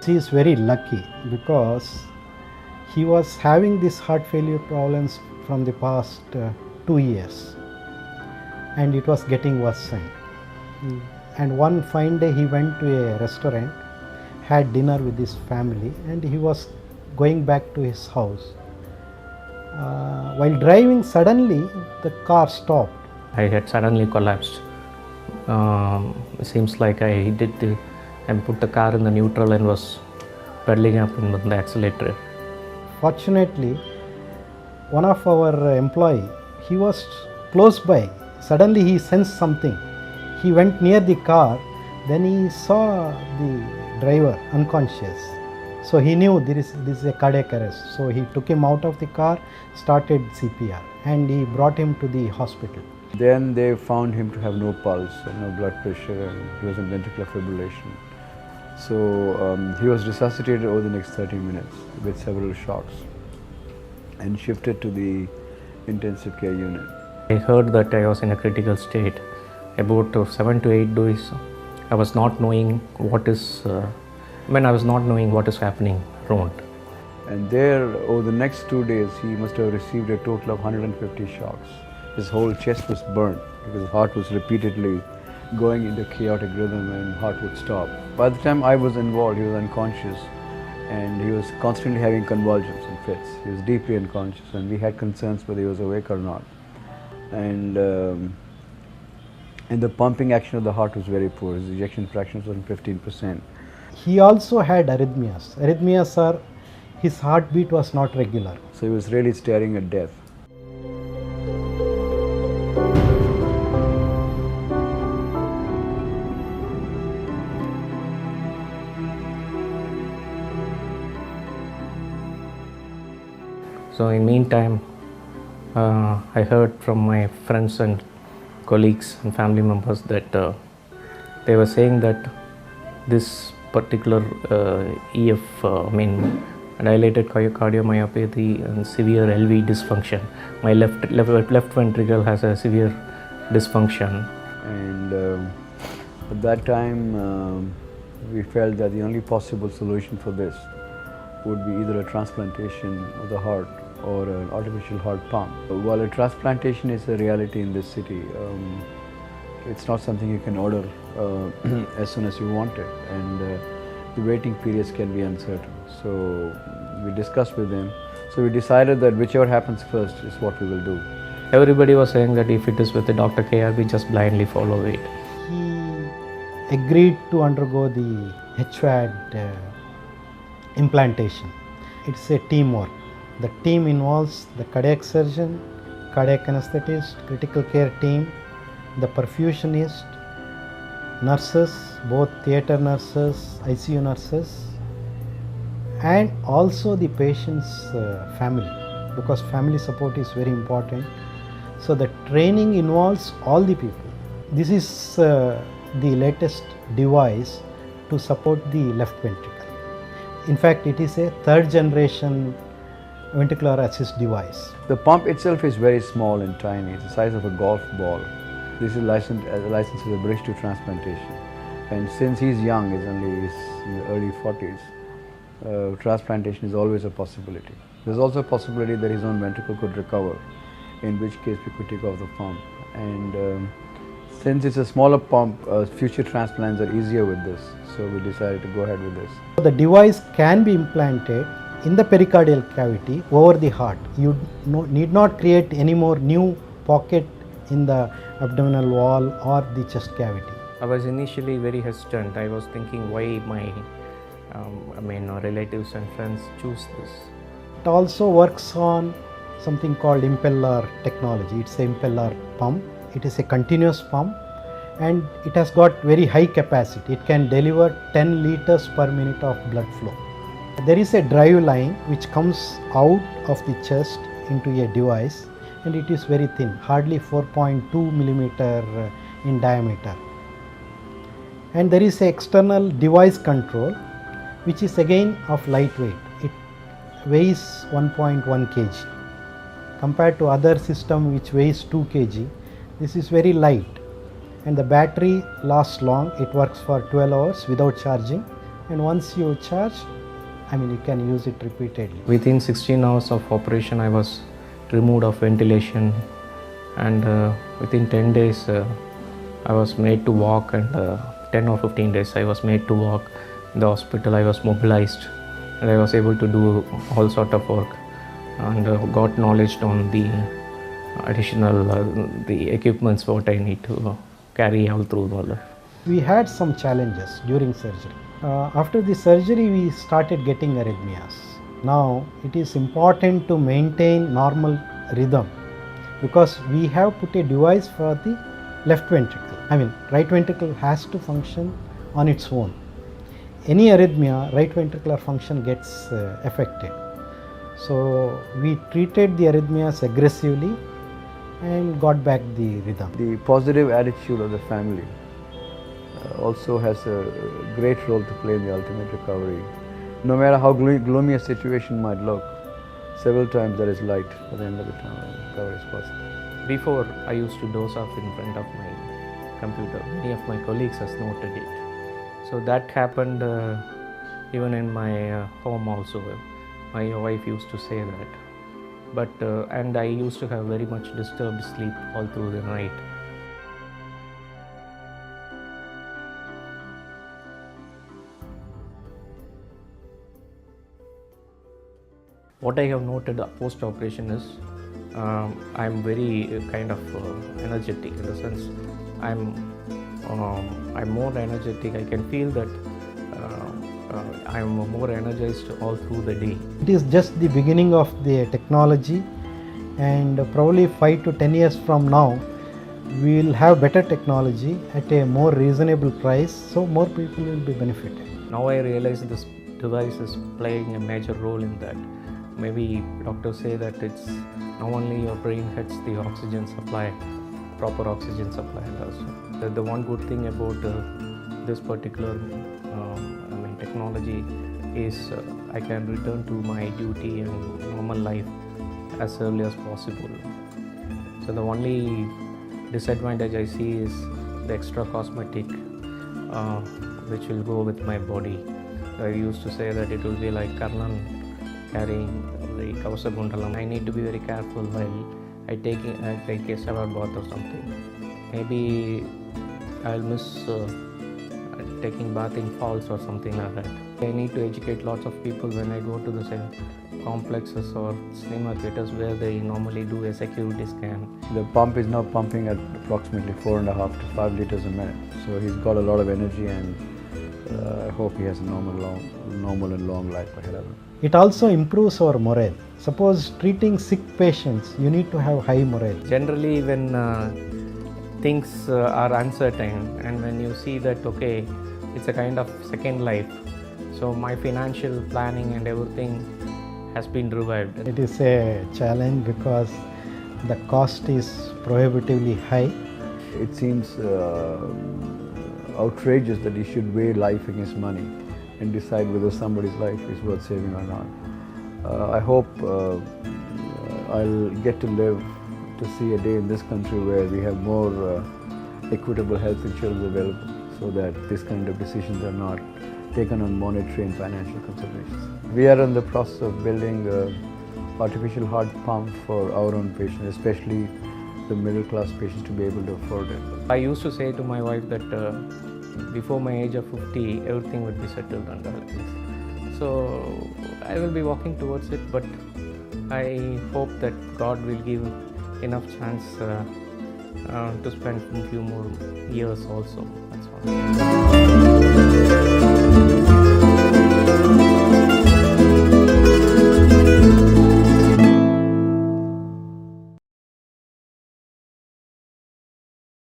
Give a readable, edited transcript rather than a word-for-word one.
he is very lucky because he was having this heart failure problems from the past 2 years, and it was getting worsened. And one fine day he went to a restaurant, had dinner with his family, and he was going back to his house. While driving, suddenly the car stopped. I had suddenly collapsed. It seems like I put the car in the neutral and was pedaling up in the accelerator. Fortunately, one of our employee, he was close by. Suddenly he sensed something. He went near the car, then he saw the driver unconscious. So he knew this is a cardiac arrest. So he took him out of the car, started CPR, and he brought him to the hospital. Then they found him to have no pulse, no blood pressure, and he was in ventricular fibrillation. So he was resuscitated over the next 30 minutes with several shocks and shifted to the intensive care unit. I heard that I was in a critical state. About 7 to 8 days, I was not knowing what is happening around. And there, over the next 2 days, he must have received a total of 150 shocks. His whole chest was burnt because his heart was repeatedly going into chaotic rhythm and heart would stop. By the time I was involved, he was unconscious and he was constantly having convulsions and fits. He was deeply unconscious and we had concerns whether he was awake or not. And the pumping action of the heart was very poor. His ejection fraction was 15%. He also had arrhythmias. Arrhythmias are, his heartbeat was not regular. So he was really staring at death. So in meantime, I heard from my friends and colleagues and family members that they were saying that this particular dilated cardiomyopathy and severe LV dysfunction. My left ventricle has a severe dysfunction. And at that time, we felt that the only possible solution for this would be either a transplantation of the heart or an artificial heart pump. While a transplantation is a reality in this city, it's not something you can order as soon as you want it, and the waiting periods can be uncertain. So we discussed with them. So we decided that whichever happens first is what we will do. Everybody was saying that if it is with the Dr. KRB, just blindly follow it. He agreed to undergo the HVAD implantation. It's a teamwork. The team involves the cardiac surgeon, cardiac anesthetist, critical care team, the perfusionist, nurses, both theatre nurses, ICU nurses, and also the patient's family, because family support is very important. So the training involves all the people. This is the latest device to support the left ventricle. In fact, it is a third generation ventricular assist device. The pump itself is very small and tiny. It's the size of a golf ball. This is licensed as a bridge to transplantation. And since he's young, he's only in the early 40s, transplantation is always a possibility. There's also a possibility that his own ventricle could recover, in which case we could take off the pump. And since it's a smaller pump, future transplants are easier with this. So we decided to go ahead with this. The device can be implanted in the pericardial cavity over the heart. You need not create any more new pocket in the abdominal wall or the chest cavity. I was initially very hesitant. I was thinking why my relatives and friends choose this. It also works on something called impeller technology. It's an impeller pump. It is a continuous pump and it has got very high capacity. It can deliver 10 liters per minute of blood flow. There is a drive line which comes out of the chest into a device, and it is very thin, hardly 4.2 millimeter in diameter. And there is an external device control which is again of lightweight. It weighs 1.1 kg. Compared to other system which weighs 2 kg, this is very light, and the battery lasts long. It works for 12 hours without charging, and once you charge, you can use it repeatedly. Within 16 hours of operation, I was removed of ventilation, and within 10 days, I was made to walk, and 10 or 15 days, I was made to walk. In the hospital, I was mobilized, and I was able to do all sort of work, and got knowledge on the additional the equipments what I need to carry all through the life. We had some challenges during surgery. After the surgery, we started getting arrhythmias. Now, it is important to maintain normal rhythm because we have put a device for the left ventricle. Right ventricle has to function on its own. Any arrhythmia, right ventricular function gets affected. So, we treated the arrhythmias aggressively and got back the rhythm. The positive attitude of the family also has a great role to play in the ultimate recovery. No matter how gloomy a situation might look, several times there is light at the end of the tunnel and recovery is possible. Before, I used to doze off in front of my computer. Many of my colleagues has noted it. So that happened even in my home also. My wife used to say that. But and I used to have very much disturbed sleep all through the night. What I have noted post-operation is I'm very kind of energetic, in the sense I'm more energetic. I can feel that I'm more energized all through the day. It is just the beginning of the technology, and probably 5 to 10 years from now, we will have better technology at a more reasonable price, so more people will be benefited. Now I realize this device is playing a major role in that. Maybe doctors say that it's not only your brain gets the oxygen supply, proper oxygen supply also. The one good thing about this particular technology is I can return to my duty and normal life as early as possible. So the only disadvantage I see is the extra cosmetic which will go with my body. I used to say that it will be like Karnan carrying the Kavasa Gundalam. I need to be very careful while I take a shower bath or something. Maybe I'll miss taking bath in falls or something like that. I need to educate lots of people when I go to the complexes or cinema theaters where they normally do a security scan. The pump is now pumping at approximately 4.5 to 5 liters a minute. So he's got a lot of energy, and I hope he has a normal and long life ahead of him. It also improves our morale. Suppose treating sick patients, you need to have high morale. Generally, when things are uncertain, and when you see that, okay, it's a kind of second life, so my financial planning and everything has been revived. It is a challenge because the cost is prohibitively high. It seems outrageous that you should weigh life against money and decide whether somebody's life is worth saving or not. I hope I'll get to live to see a day in this country where we have more equitable health insurance available, so that this kind of decisions are not taken on monetary and financial considerations. We are in the process of building an artificial heart pump for our own patients, especially the middle class patients, to be able to afford it. I used to say to my wife that before my age of 50, everything would be settled under this. So I will be walking towards it, but I hope that God will give enough chance to spend a few more years also. That's all.